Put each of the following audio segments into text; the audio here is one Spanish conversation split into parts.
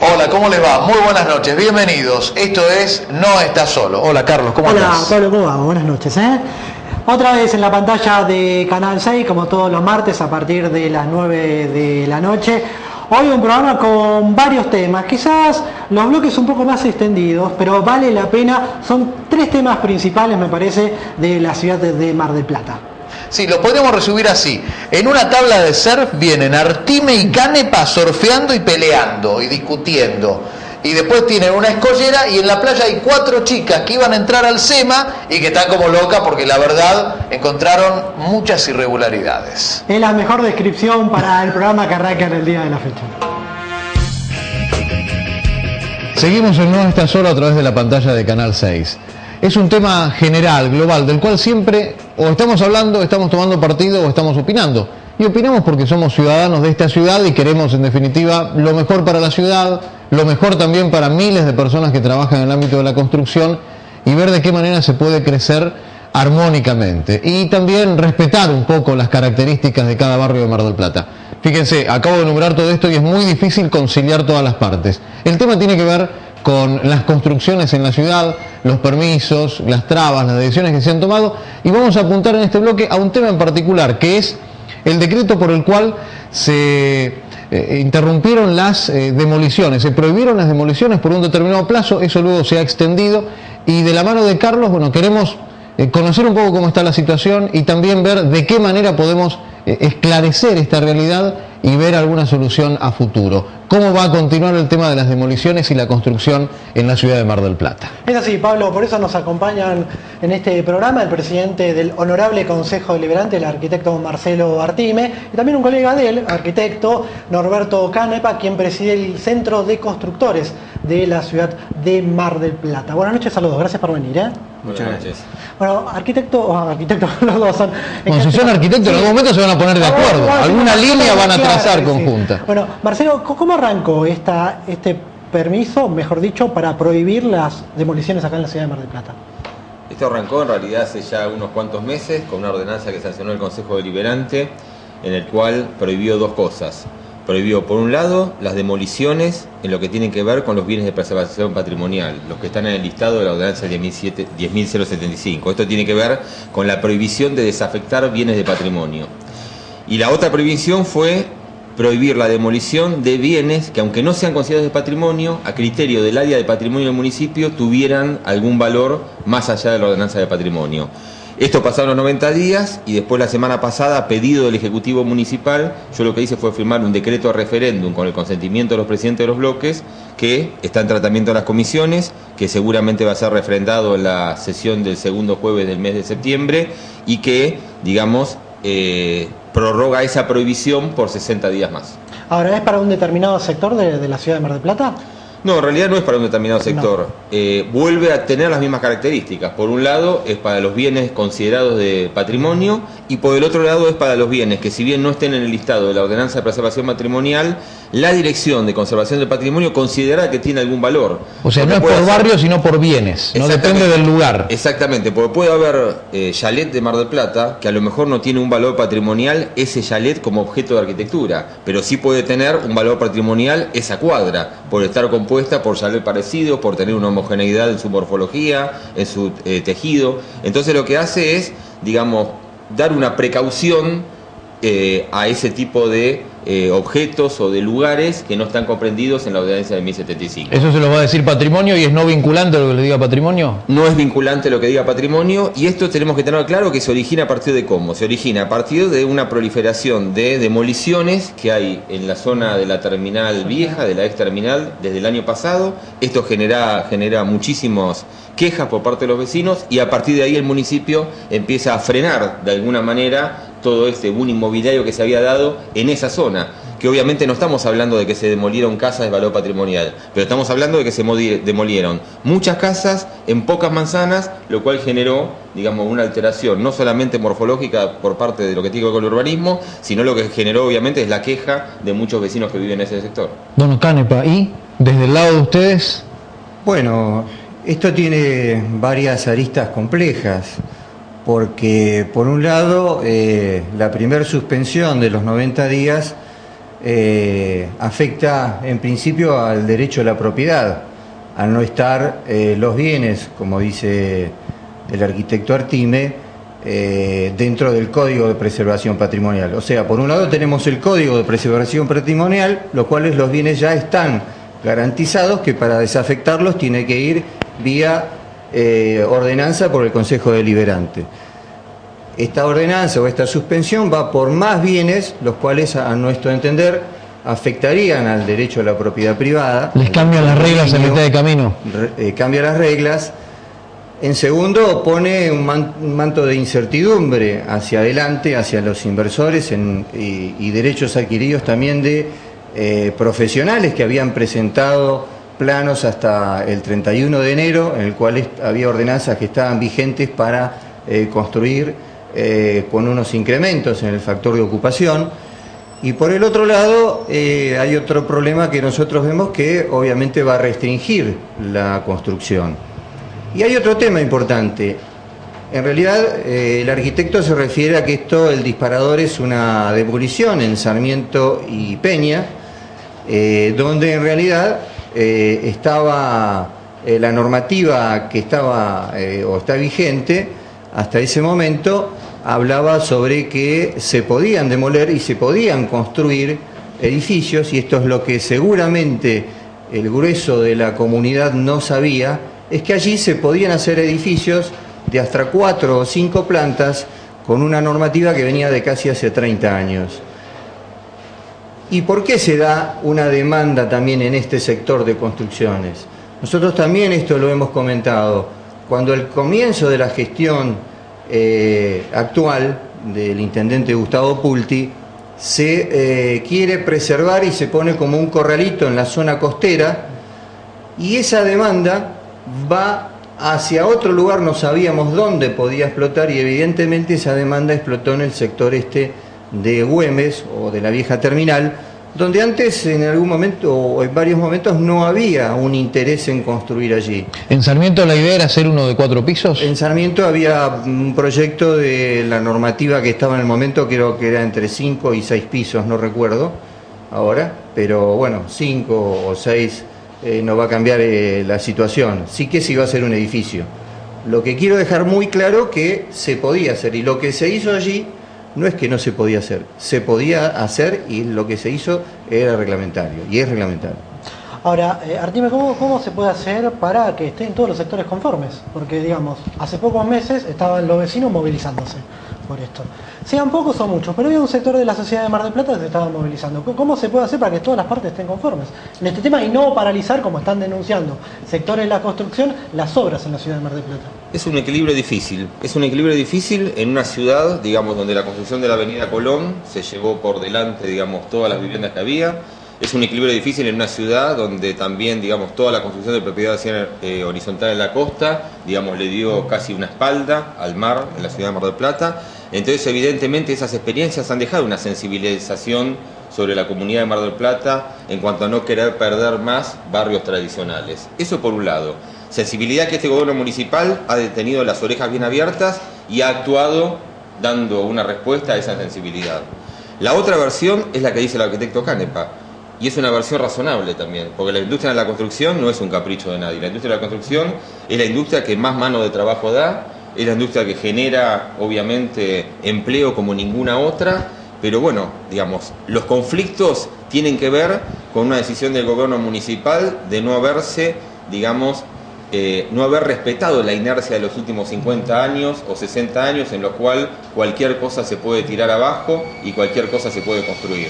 Hola, ¿cómo les va? Muy buenas noches, bienvenidos. Esto es No Estás Solo. Hola, Carlos, ¿cómo estás? Hola, Pablo, ¿cómo vamos? Buenas noches, Otra vez en la pantalla de Canal 6, como todos los martes a partir de las 9 de la noche. Hoy un programa con varios temas, quizás los bloques un poco más extendidos, pero vale la pena. Son 3 temas principales, me parece, de la ciudad de Mar del Plata. Sí, lo podríamos resumir así. En una tabla de surf vienen Artime y Canepa surfeando y peleando y discutiendo. Y después tienen una escollera y en la playa hay 4 chicas que iban a entrar al SEMA y que están como locas porque la verdad encontraron muchas irregularidades. Es la mejor descripción para el programa que arranca en el día de la fecha. Seguimos en No Estás Solo a través de la pantalla de Canal 6. Es un tema general, global, del cual siempre o estamos hablando, estamos tomando partido o estamos opinando. Y opinamos porque somos ciudadanos de esta ciudad y queremos en definitiva lo mejor para la ciudad, lo mejor también para miles de personas que trabajan en el ámbito de la construcción y ver de qué manera se puede crecer armónicamente. Y también respetar un poco las características de cada barrio de Mar del Plata. Fíjense, acabo de enumerar todo esto y es muy difícil conciliar todas las partes. El tema tiene que ver con las construcciones en la ciudad, los permisos, las trabas, las decisiones que se han tomado, y vamos a apuntar en este bloque a un tema en particular, que es el decreto por el cual se interrumpieron las demoliciones, se prohibieron las demoliciones por un determinado plazo. Eso luego se ha extendido, y de la mano de Carlos, bueno, queremos conocer un poco cómo está la situación y también ver de qué manera podemos esclarecer esta realidad y ver alguna solución a futuro. ¿Cómo va a continuar el tema de las demoliciones y la construcción en la ciudad de Mar del Plata? Es así, Pablo, por eso nos acompañan en este programa el presidente del Honorable Consejo Deliberante, el arquitecto Marcelo Artime, y también un colega de él, arquitecto Norberto Canepa, quien preside el Centro de Constructores de la ciudad de Mar del Plata. Buenas noches a los dos, gracias por venir. Muchas noches. Bueno, arquitecto, los dos son... Bueno, si son arquitectos, en algún momento se van a poner de acuerdo. Alguna línea van a trazar conjunta. Sí. Bueno, Marcelo, ¿cómo arrancó este permiso, mejor dicho, para prohibir las demoliciones acá en la ciudad de Mar del Plata? Esto arrancó en realidad hace ya unos cuantos meses con una ordenanza que sancionó el Consejo Deliberante, en el cual prohibió 2 cosas. Prohibió, por un lado, las demoliciones en lo que tienen que ver con los bienes de preservación patrimonial, los que están en el listado de la ordenanza 10.075. Esto tiene que ver con la prohibición de desafectar bienes de patrimonio. Y la otra prohibición fue prohibir la demolición de bienes que, aunque no sean considerados de patrimonio, a criterio del área de patrimonio del municipio, tuvieran algún valor más allá de la ordenanza de patrimonio. Esto pasó en los 90 días y después la semana pasada, a pedido del Ejecutivo Municipal, yo lo que hice fue firmar un decreto de referéndum con el consentimiento de los presidentes de los bloques, que está en tratamiento de las comisiones, que seguramente va a ser refrendado en la sesión del segundo jueves del mes de septiembre y que, digamos, prorroga esa prohibición por 60 días más. Ahora, ¿es para un determinado sector de la ciudad de Mar del Plata? No, en realidad no es para un determinado sector. No. Vuelve a tener las mismas características. Por un lado es para los bienes considerados de patrimonio y por el otro lado es para los bienes que, si bien no estén en el listado de la ordenanza de preservación patrimonial, la Dirección de Conservación del Patrimonio considera que tiene algún valor. O sea, no es por barrio, sino por bienes. No depende del lugar. Exactamente, porque puede haber chalet de Mar del Plata que a lo mejor no tiene un valor patrimonial ese chalet como objeto de arquitectura, pero sí puede tener un valor patrimonial esa cuadra, por estar compuesta por chalet parecidos, por tener una homogeneidad en su morfología, en su tejido. Entonces lo que hace es, digamos, dar una precaución a ese tipo de objetos o de lugares que no están comprendidos en la ordenanza de 1075. ¿Eso se lo va a decir patrimonio y es no vinculante lo que le diga patrimonio? No es vinculante lo que diga patrimonio, y esto tenemos que tener claro que se origina a partir de cómo. Se origina a partir de una proliferación de demoliciones que hay en la zona de la terminal vieja, de la ex terminal, desde el año pasado. Esto genera muchísimas quejas por parte de los vecinos y a partir de ahí el municipio empieza a frenar de alguna manera todo este boom inmobiliario que se había dado en esa zona, que obviamente no estamos hablando de que se demolieron casas de valor patrimonial, pero estamos hablando de que se demolieron muchas casas en pocas manzanas, lo cual generó, digamos, una alteración no solamente morfológica por parte de lo que tiene que ver con el urbanismo, sino lo que generó obviamente es la queja de muchos vecinos que viven en ese sector. Don Canepa, ¿y desde el lado de ustedes? Bueno, esto tiene varias aristas complejas, porque por un lado la primera suspensión de los 90 días afecta en principio al derecho a la propiedad, al no estar los bienes, como dice el arquitecto Artime, dentro del Código de Preservación Patrimonial. O sea, por un lado tenemos el Código de Preservación Patrimonial, los cuales los bienes ya están garantizados, que para desafectarlos tiene que ir vía ordenanza por el Consejo Deliberante. Esta ordenanza o esta suspensión va por más bienes, los cuales, a nuestro entender, afectarían al derecho a la propiedad privada. Les cambian las reglas en mitad de camino. Cambia las reglas. En segundo, pone un manto de incertidumbre hacia adelante, hacia los inversores y derechos adquiridos también de profesionales que habían presentado planos hasta el 31 de enero, en el cual había ordenanzas que estaban vigentes para construir con unos incrementos en el factor de ocupación. Y por el otro lado, hay otro problema que nosotros vemos que obviamente va a restringir la construcción. Y hay otro tema importante. En realidad, el arquitecto se refiere a que el disparador es una demolición en Sarmiento y Peña, donde en realidad estaba la normativa que estaba o está vigente hasta ese momento, hablaba sobre que se podían demoler y se podían construir edificios, y esto es lo que seguramente el grueso de la comunidad no sabía, es que allí se podían hacer edificios de hasta 4 o 5 plantas con una normativa que venía de casi hace 30 años. ¿Y por qué se da una demanda también en este sector de construcciones? Nosotros también esto lo hemos comentado. Cuando al comienzo de la gestión actual del intendente Gustavo Pulti se quiere preservar y se pone como un corralito en la zona costera, y esa demanda va hacia otro lugar, no sabíamos dónde podía explotar, y evidentemente esa demanda explotó en el sector de Güemes o de la vieja terminal, donde antes en algún momento o en varios momentos no había un interés en construir allí. ¿En Sarmiento la idea era hacer uno de 4 pisos? En Sarmiento había un proyecto de la normativa que estaba en el momento, creo que era entre 5 y 6 pisos, no recuerdo ahora, pero bueno, 5 o 6 no va a cambiar la situación. Sí que se iba a hacer un edificio. Lo que quiero dejar muy claro que se podía hacer, y lo que se hizo allí no es que no se podía hacer, se podía hacer, y lo que se hizo era reglamentario, y es reglamentario. Ahora, Artime, ¿cómo se puede hacer para que estén todos los sectores conformes? Porque, digamos, hace pocos meses estaban los vecinos movilizándose por esto. Sean pocos o muchos, pero había un sector de la sociedad de Mar del Plata que se estaba movilizando. ¿Cómo se puede hacer para que todas las partes estén conformes en este tema y no paralizar, como están denunciando sectores de la construcción, las obras en la ciudad de Mar del Plata? Es un equilibrio difícil. Es un equilibrio difícil en una ciudad, digamos, donde la construcción de la avenida Colón se llevó por delante, digamos, todas las viviendas que había. Es un equilibrio difícil en una ciudad donde también, digamos, toda la construcción de propiedad horizontal en la costa, digamos, le dio casi una espalda al mar en la ciudad de Mar del Plata. Entonces, evidentemente, esas experiencias han dejado una sensibilización sobre la comunidad de Mar del Plata en cuanto a no querer perder más barrios tradicionales. Eso por un lado. Sensibilidad que este gobierno municipal ha tenido las orejas bien abiertas y ha actuado dando una respuesta a esa sensibilidad. La otra versión es la que dice el arquitecto Canepa, y es una versión razonable también, porque la industria de la construcción no es un capricho de nadie. La industria de la construcción es la industria que más mano de trabajo da, es la industria que genera, obviamente, empleo como ninguna otra, pero bueno, digamos, los conflictos tienen que ver con una decisión del gobierno municipal de no haberse, digamos, no haber respetado la inercia de los últimos 50 años o 60 años, en lo cual cualquier cosa se puede tirar abajo y cualquier cosa se puede construir.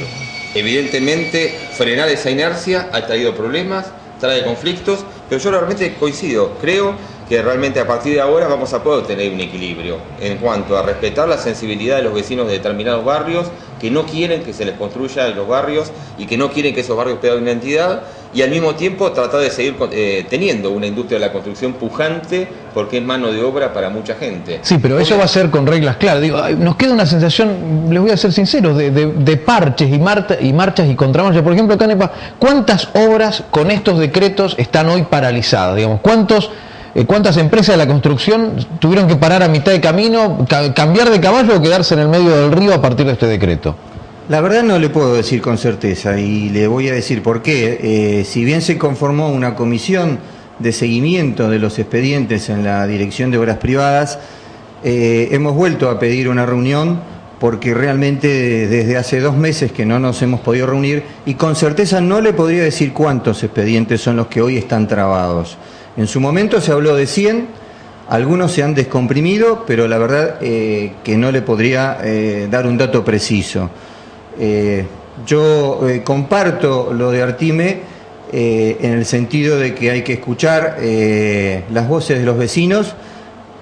Evidentemente, frenar esa inercia ha traído problemas, trae conflictos, pero yo realmente coincido, creo que realmente a partir de ahora vamos a poder tener un equilibrio en cuanto a respetar la sensibilidad de los vecinos de determinados barrios que no quieren que se les construya en los barrios y que no quieren que esos barrios pierdan identidad, y al mismo tiempo tratar de seguir teniendo una industria de la construcción pujante, porque es mano de obra para mucha gente. Sí, pero eso va a ser con reglas claras. Digo, nos queda una sensación, les voy a ser sinceros, de parches y marchas y contramarchas. Por ejemplo, Canepa, ¿cuántas obras con estos decretos están hoy paralizadas? Digamos, ¿cuántas empresas de la construcción tuvieron que parar a mitad de camino, cambiar de caballo o quedarse en el medio del río a partir de este decreto? La verdad no le puedo decir con certeza y le voy a decir por qué. Si bien se conformó una comisión de seguimiento de los expedientes en la Dirección de Obras Privadas, hemos vuelto a pedir una reunión porque realmente desde hace 2 meses que no nos hemos podido reunir y con certeza no le podría decir cuántos expedientes son los que hoy están trabados. En su momento se habló de 100, algunos se han descomprimido, pero la verdad que no le podría dar un dato preciso. Yo comparto lo de Artime en el sentido de que hay que escuchar las voces de los vecinos.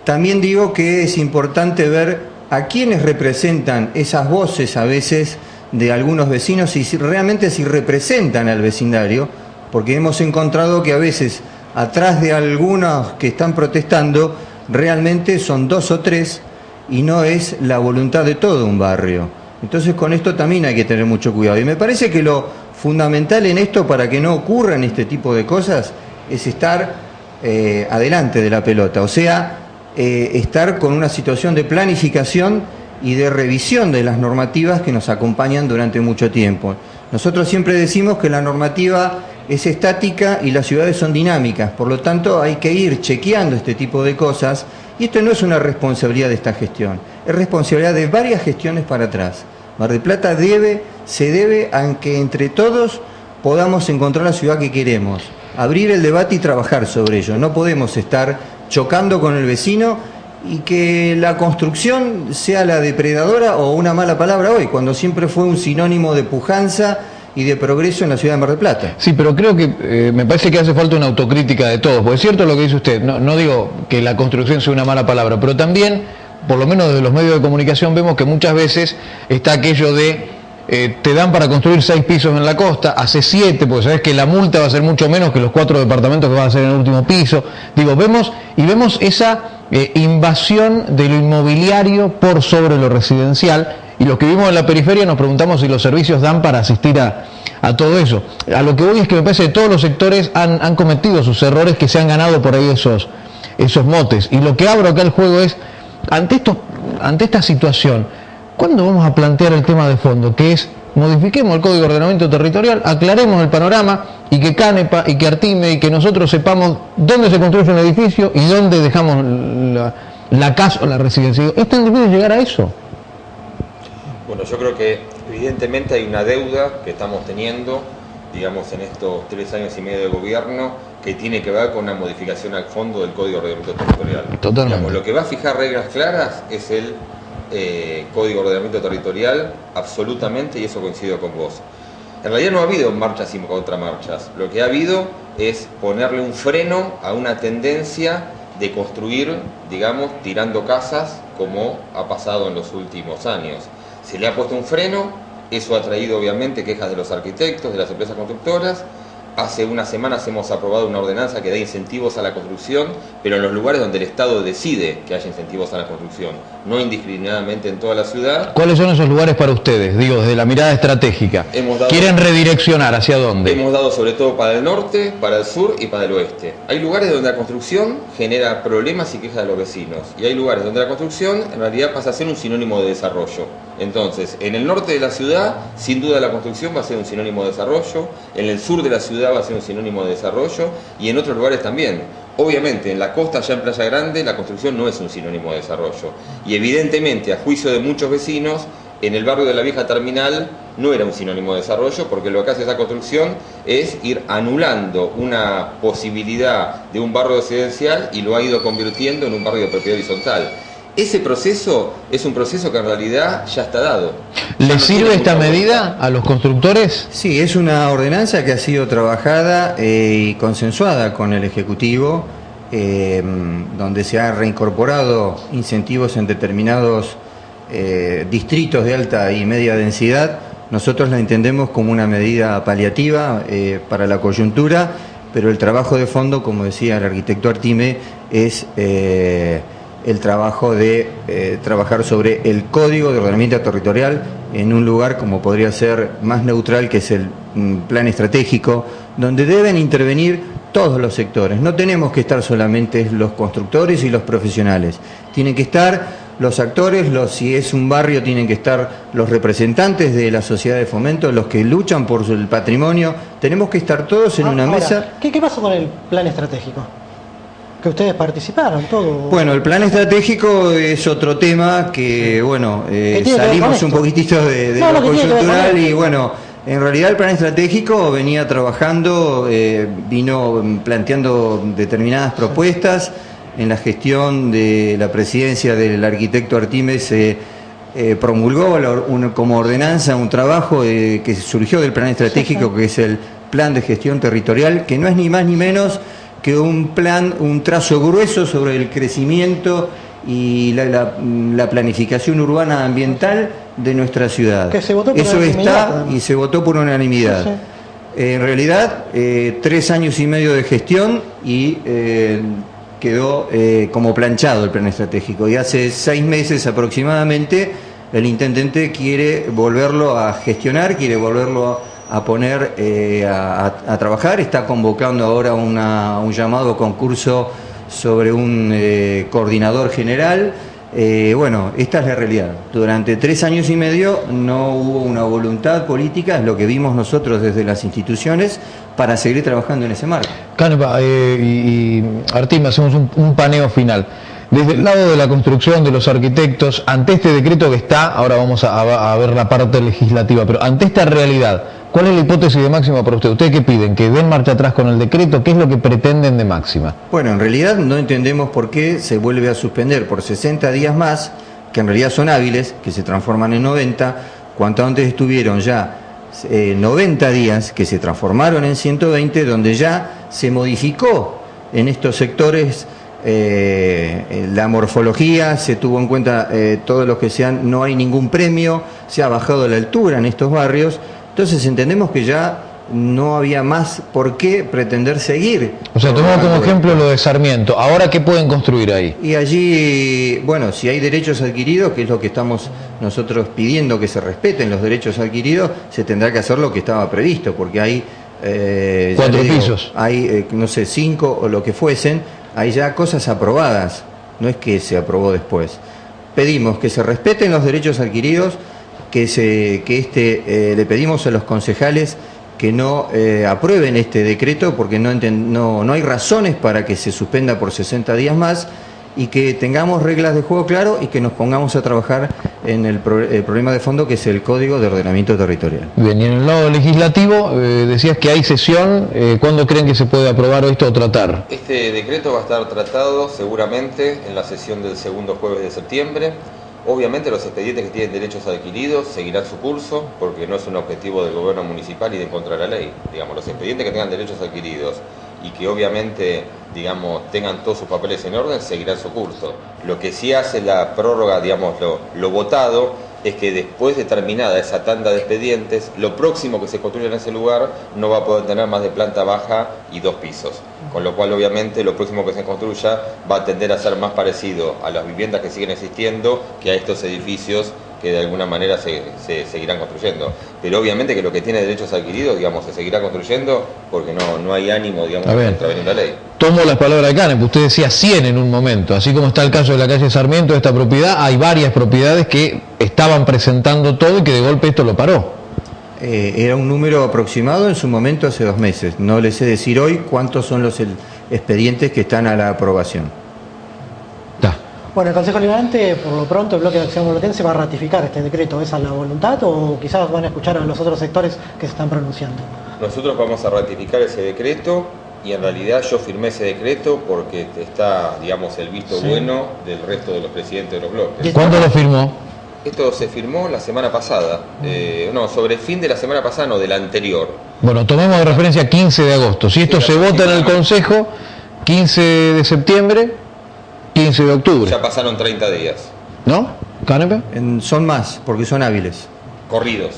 También digo que es importante ver a quienes representan esas voces a veces de algunos vecinos y si realmente representan al vecindario, porque hemos encontrado que a veces atrás de algunos que están protestando realmente son 2 o 3 y no es la voluntad de todo un barrio. Entonces con esto también hay que tener mucho cuidado y me parece que lo fundamental en esto para que no ocurran este tipo de cosas es estar adelante de la pelota, o sea, estar con una situación de planificación y de revisión de las normativas que nos acompañan durante mucho tiempo. Nosotros siempre decimos que la normativa es estática y las ciudades son dinámicas, por lo tanto hay que ir chequeando este tipo de cosas y esto no es una responsabilidad de esta gestión, es responsabilidad de varias gestiones para atrás. Mar del Plata se debe a que entre todos podamos encontrar la ciudad que queremos, abrir el debate y trabajar sobre ello. No podemos estar chocando con el vecino y que la construcción sea la depredadora o una mala palabra hoy, cuando siempre fue un sinónimo de pujanza y de progreso en la ciudad de Mar del Plata. Sí, pero creo que me parece que hace falta una autocrítica de todos, porque es cierto lo que dice usted, no digo que la construcción sea una mala palabra, pero también, por lo menos desde los medios de comunicación, vemos que muchas veces está aquello de te dan para construir 6 pisos en la costa, hace 7, porque sabes que la multa va a ser mucho menos que los 4 departamentos que van a ser en el último piso. Digo, vemos esa invasión de lo inmobiliario por sobre lo residencial, y los que vivimos en la periferia nos preguntamos si los servicios dan para asistir a todo eso. A lo que voy es que me parece que todos los sectores han cometido sus errores, que se han ganado por ahí esos motes. Y lo que abro acá el juego es, ante esta situación, ¿cuándo vamos a plantear el tema de fondo? Que es, modifiquemos el Código de Ordenamiento Territorial, aclaremos el panorama y que Canepa y que Artime y que nosotros sepamos dónde se construye un edificio y dónde dejamos la casa o la residencia. ¿Es tan difícil llegar a eso? Bueno, yo creo que evidentemente hay una deuda que estamos teniendo, digamos, en estos 3 años y medio de gobierno, que tiene que ver con una modificación al fondo del Código de Ordenamiento Territorial. Totalmente. Digamos, lo que va a fijar reglas claras es el Código de Ordenamiento Territorial, absolutamente, y eso coincido con vos. En realidad no ha habido marchas y contramarchas, lo que ha habido es ponerle un freno a una tendencia de construir, digamos, tirando casas, como ha pasado en los últimos años. Se le ha puesto un freno, eso ha traído obviamente quejas de los arquitectos, de las empresas constructoras. Hace unas semanas hemos aprobado una ordenanza que da incentivos a la construcción, pero en los lugares donde el Estado decide que haya incentivos a la construcción, no indiscriminadamente en toda la ciudad. ¿Cuáles son esos lugares para ustedes? Digo, desde la mirada estratégica. ¿Quieren redireccionar hacia dónde? Hemos dado sobre todo para el norte, para el sur y para el oeste. Hay lugares donde la construcción genera problemas y quejas de los vecinos, y hay lugares donde la construcción en realidad pasa a ser un sinónimo de desarrollo. Entonces, en el norte de la ciudad, sin duda la construcción va a ser un sinónimo de desarrollo, en el sur de la ciudad va a ser un sinónimo de desarrollo, y en otros lugares también. Obviamente, en la costa, ya en Playa Grande, la construcción no es un sinónimo de desarrollo. Y evidentemente, a juicio de muchos vecinos, en el barrio de la vieja terminal no era un sinónimo de desarrollo, porque lo que hace esa construcción es ir anulando una posibilidad de un barrio residencial y lo ha ido convirtiendo en un barrio de propiedad horizontal. Ese proceso es un proceso que en realidad ya está dado. ¿Le sirve esta medida a los constructores? Sí, es una ordenanza que ha sido trabajada y consensuada con el Ejecutivo, donde se ha reincorporado incentivos en determinados distritos de alta y media densidad. Nosotros la entendemos como una medida paliativa para la coyuntura, pero el trabajo de fondo, como decía el arquitecto Artime, es el trabajo de trabajar sobre el Código de Ordenamiento Territorial en un lugar como podría ser más neutral, que es el plan estratégico, donde deben intervenir todos los sectores. No tenemos que estar solamente los constructores y los profesionales, tienen que estar los actores, si es un barrio tienen que estar los representantes de la sociedad de fomento, los que luchan por el patrimonio, tenemos que estar todos en una mesa. ¿Qué pasó con el plan estratégico? Que ustedes participaron, todo. Bueno, el plan estratégico es otro tema que, bueno, salimos un poquitito de lo coyuntural y, bueno, en realidad el plan estratégico venía trabajando, vino planteando determinadas propuestas. En la gestión de la presidencia del arquitecto Artimes se promulgó como ordenanza un trabajo que surgió del plan estratégico, que es el plan de gestión territorial, que no es ni más ni menos que un trazo grueso sobre el crecimiento y la planificación urbana ambiental de nuestra ciudad. Que se votó por Eso unanimidad, está y se votó por unanimidad. Sí. En realidad, 3 años y medio de gestión y quedó como planchado el plan estratégico. Y hace 6 meses aproximadamente el intendente quiere volverlo a gestionar, quiere volverlo a poner a trabajar. Está convocando ahora un llamado concurso sobre un coordinador general. Bueno, esta es la realidad. Durante 3 años y medio no hubo una voluntad política, es lo que vimos nosotros desde las instituciones, para seguir trabajando en ese marco. Canepa y Artimes, hacemos un paneo final. Desde el lado de la construcción, de los arquitectos, ante este decreto que está, ahora vamos a ver la parte legislativa, pero ante esta realidad, ¿cuál es la hipótesis de máxima para usted? ¿Ustedes qué piden? ¿Que den marcha atrás con el decreto? ¿Qué es lo que pretenden de máxima? Bueno, en realidad no entendemos por qué se vuelve a suspender por 60 días más, que en realidad son hábiles, que se transforman en 90, cuanto antes estuvieron ya 90 días, que se transformaron en 120, donde ya se modificó en estos sectores la morfología, se tuvo en cuenta todos los que sean, no hay ningún premio, se ha bajado la altura en estos barrios. Entonces entendemos que ya no había más por qué pretender seguir. O sea, tomamos como ejemplo lo de Sarmiento. ¿Ahora qué pueden construir ahí? Y allí, bueno, si hay derechos adquiridos, que es lo que estamos nosotros pidiendo, que se respeten los derechos adquiridos, se tendrá que hacer lo que estaba previsto, porque hay 4 pisos. Hay, no sé, 5 o lo que fuesen, hay ya cosas aprobadas, no es que se aprobó después. Pedimos que se respeten los derechos adquiridos, le pedimos a los concejales que no aprueben este decreto porque no hay razones para que se suspenda por 60 días más, y que tengamos reglas de juego claro y que nos pongamos a trabajar en el problema de fondo, que es el Código de Ordenamiento Territorial. Bien, y en el lado legislativo decías que hay sesión. ¿Cuándo creen que se puede aprobar esto o tratar? Este decreto va a estar tratado seguramente en la sesión del segundo jueves de septiembre. Obviamente los expedientes que tienen derechos adquiridos seguirán su curso, porque no es un objetivo del gobierno municipal y de contra la ley. Digamos, los expedientes que tengan derechos adquiridos y que obviamente, digamos, tengan todos sus papeles en orden, seguirán su curso. Lo que sí hace la prórroga, digamos, lo votado, es que después de terminada esa tanda de expedientes, lo próximo que se construya en ese lugar no va a poder tener más de planta baja y 2 pisos. Con lo cual, obviamente, lo próximo que se construya va a tender a ser más parecido a las viviendas que siguen existiendo que a estos edificios que de alguna manera se seguirán construyendo. Pero obviamente que lo que tiene derechos adquiridos, digamos, se seguirá construyendo porque no hay ánimo, digamos, de contravenir la ley. Tomo las palabras de Canepa. Usted decía 100 en un momento, así como está el caso de la calle Sarmiento, de esta propiedad, hay varias propiedades que estaban presentando todo y que de golpe esto lo paró. Era un número aproximado en su momento hace 2 meses. No les sé decir hoy cuántos son los expedientes que están a la aprobación. Bueno, el Consejo Liberante, por lo pronto, el Bloque de Acción Bolotense va a ratificar este decreto. ¿Esa es la voluntad o quizás van a escuchar a los otros sectores que se están pronunciando? Nosotros vamos a ratificar ese decreto y en realidad yo firmé ese decreto porque está, digamos, el visto bueno del resto de los presidentes de los bloques. ¿Cuándo lo firmó? Esto se firmó la semana pasada, sobre el fin de la semana pasada, no, de la anterior. Bueno, tomemos de referencia 15 de agosto. Si esto se vota en el Consejo, 15 de septiembre, 15 de octubre. Ya pasaron 30 días. ¿No? ¿Canepa? Son más, porque son hábiles. Corridos.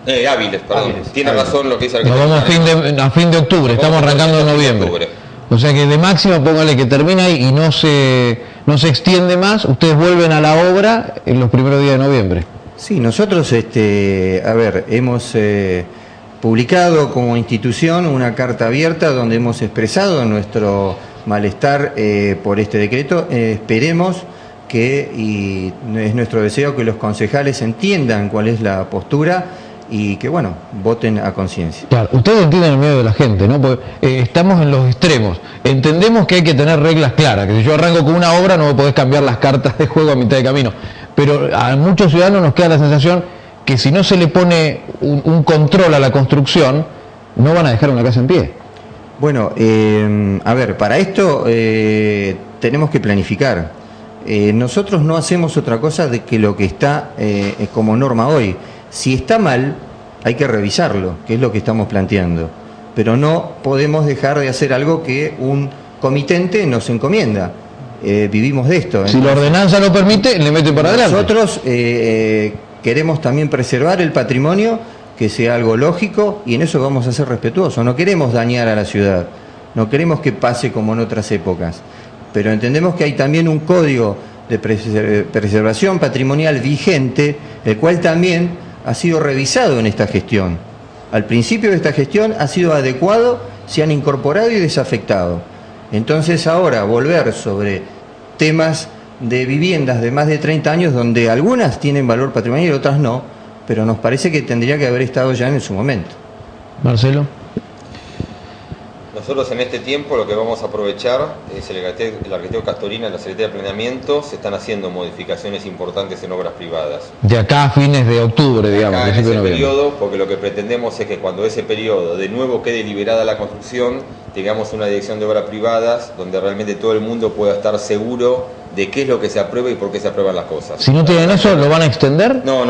Hábiles, perdón. Hábiles. Tiene razón lo que dice el Nos vamos a fin de octubre, estamos arrancando en noviembre. O sea que de máxima póngale que termina ahí y no se extiende más, ustedes vuelven a la obra en los primeros días de noviembre. Sí, nosotros, hemos publicado como institución una carta abierta donde hemos expresado nuestro malestar por este decreto. Esperemos y es nuestro deseo que los concejales entiendan cuál es la postura y que, bueno, voten a conciencia. Claro, ustedes entienden el miedo de la gente, ¿no? Porque estamos en los extremos. Entendemos que hay que tener reglas claras, que si yo arranco con una obra no me podés cambiar las cartas de juego a mitad de camino. Pero a muchos ciudadanos nos queda la sensación que si no se le pone un control a la construcción, no van a dejar una casa en pie. Bueno, a ver, para esto tenemos que planificar. Nosotros no hacemos otra cosa de que lo que está como norma hoy. Si está mal, hay que revisarlo, que es lo que estamos planteando. Pero no podemos dejar de hacer algo que un comitente nos encomienda. Vivimos de esto. Si la ordenanza lo permite, le mete para adelante. Nosotros queremos también preservar el patrimonio, que sea algo lógico, y en eso vamos a ser respetuosos. No queremos dañar a la ciudad, no queremos que pase como en otras épocas. Pero entendemos que hay también un código de preservación patrimonial vigente, el cual también ha sido revisado en esta gestión. Al principio de esta gestión ha sido adecuado, se han incorporado y desafectado. Entonces ahora volver sobre temas de viviendas de más de 30 años, donde algunas tienen valor patrimonial y otras no, pero nos parece que tendría que haber estado ya en su momento. Marcelo. Nosotros en este tiempo lo que vamos a aprovechar es el arquitecto Castorina en la Secretaría de Planeamiento. Se están haciendo modificaciones importantes en obras privadas. De acá a fines de octubre, digamos. Acá en ese periodo, porque lo que pretendemos es que cuando ese periodo de nuevo quede liberada la construcción, tengamos una dirección de obras privadas donde realmente todo el mundo pueda estar seguro de qué es lo que se aprueba y por qué se aprueban las cosas. Si no tienen eso, ¿lo van a extender? No.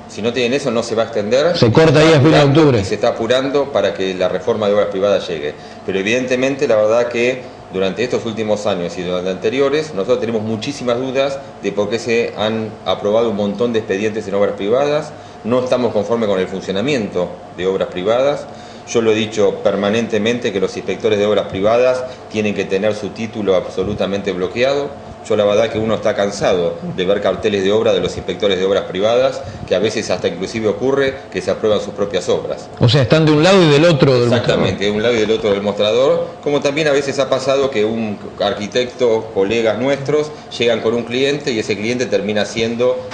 Si no tienen eso, no se va a extender. Se corta ahí a fines de octubre. Y se está apurando para que la reforma de obras privadas llegue. Pero evidentemente, la verdad que durante estos últimos años y durante anteriores, nosotros tenemos muchísimas dudas de por qué se han aprobado un montón de expedientes en obras privadas. No estamos conformes con el funcionamiento de obras privadas. Yo lo he dicho permanentemente que los inspectores de obras privadas tienen que tener su título absolutamente bloqueado. Yo la verdad que uno está cansado de ver carteles de obra de los inspectores de obras privadas, que a veces hasta inclusive ocurre que se aprueban sus propias obras. O sea, están de un lado y del otro del mostrador. Exactamente, de un lado y del otro del mostrador, como también a veces ha pasado que un arquitecto, colegas nuestros, llegan con un cliente y ese cliente termina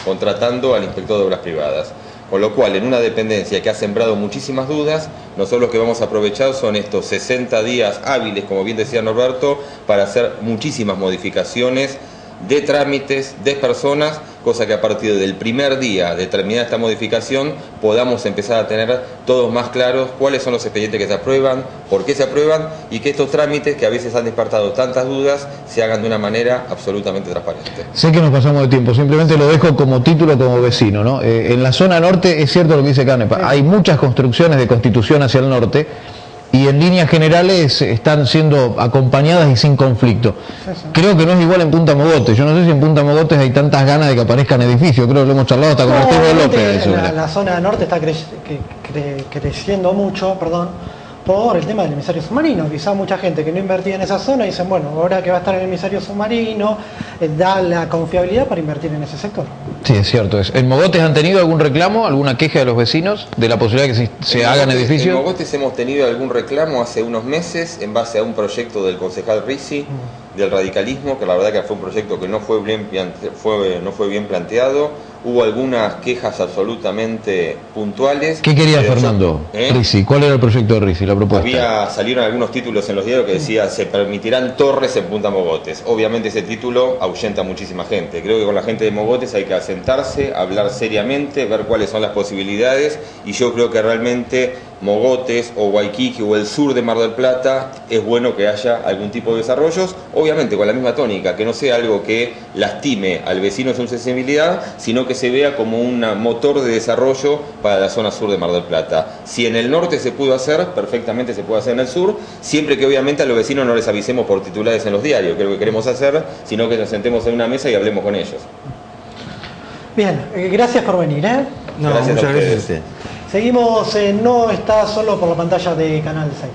contratando al inspector de obras privadas. Con lo cual, en una dependencia que ha sembrado muchísimas dudas, nosotros lo que vamos a aprovechar son estos 60 días hábiles, como bien decía Norberto, para hacer muchísimas modificaciones de trámites, de personas, cosa que a partir del primer día de terminar esta modificación podamos empezar a tener todos más claros cuáles son los expedientes que se aprueban, por qué se aprueban y que estos trámites que a veces han despertado tantas dudas se hagan de una manera absolutamente transparente. Sé que nos pasamos de tiempo, simplemente lo dejo como título, como vecino, ¿no? En la zona norte es cierto lo que dice Canepa, hay muchas construcciones de Constitución hacia el norte y en líneas generales están siendo acompañadas y sin conflicto. Creo que no es igual en Punta Mogotes. Yo no sé si en Punta Mogotes hay tantas ganas de que aparezcan edificios. Creo que lo hemos charlado hasta con Arturo López. La zona norte está creciendo mucho, por el tema del emisario submarino. Quizá mucha gente que no invertía en esa zona dicen, bueno, ahora que va a estar el emisario submarino, da la confiabilidad para invertir en ese sector. Sí, es cierto. ¿En Mogotes han tenido algún reclamo, alguna queja de los vecinos de la posibilidad de que se hagan edificios? En Mogotes hemos tenido algún reclamo hace unos meses en base a un proyecto del concejal Risi, del radicalismo, que la verdad que fue un proyecto que no fue bien planteado. Hubo algunas quejas absolutamente puntuales. ¿Qué quería Fernando Risi? ¿Cuál era el proyecto de Risi, la propuesta? Salieron algunos títulos en los diarios que decía se permitirán torres en Punta Mogotes. Obviamente ese título ahuyenta a muchísima gente. Creo que con la gente de Mogotes hay que sentarse, hablar seriamente, ver cuáles son las posibilidades y yo creo que realmente Mogotes o Waikiki o el sur de Mar del Plata es bueno que haya algún tipo de desarrollos, obviamente con la misma tónica, que no sea algo que lastime al vecino en su sensibilidad, sino que se vea como un motor de desarrollo para la zona sur de Mar del Plata. Si en el norte se pudo hacer, perfectamente se puede hacer en el sur, siempre que obviamente a los vecinos no les avisemos por titulares en los diarios, que es lo que queremos hacer, sino que nos sentemos en una mesa y hablemos con ellos. Bien, gracias por venir. No, muchas gracias a usted. Seguimos en No Está Solo por la pantalla de Canal 6.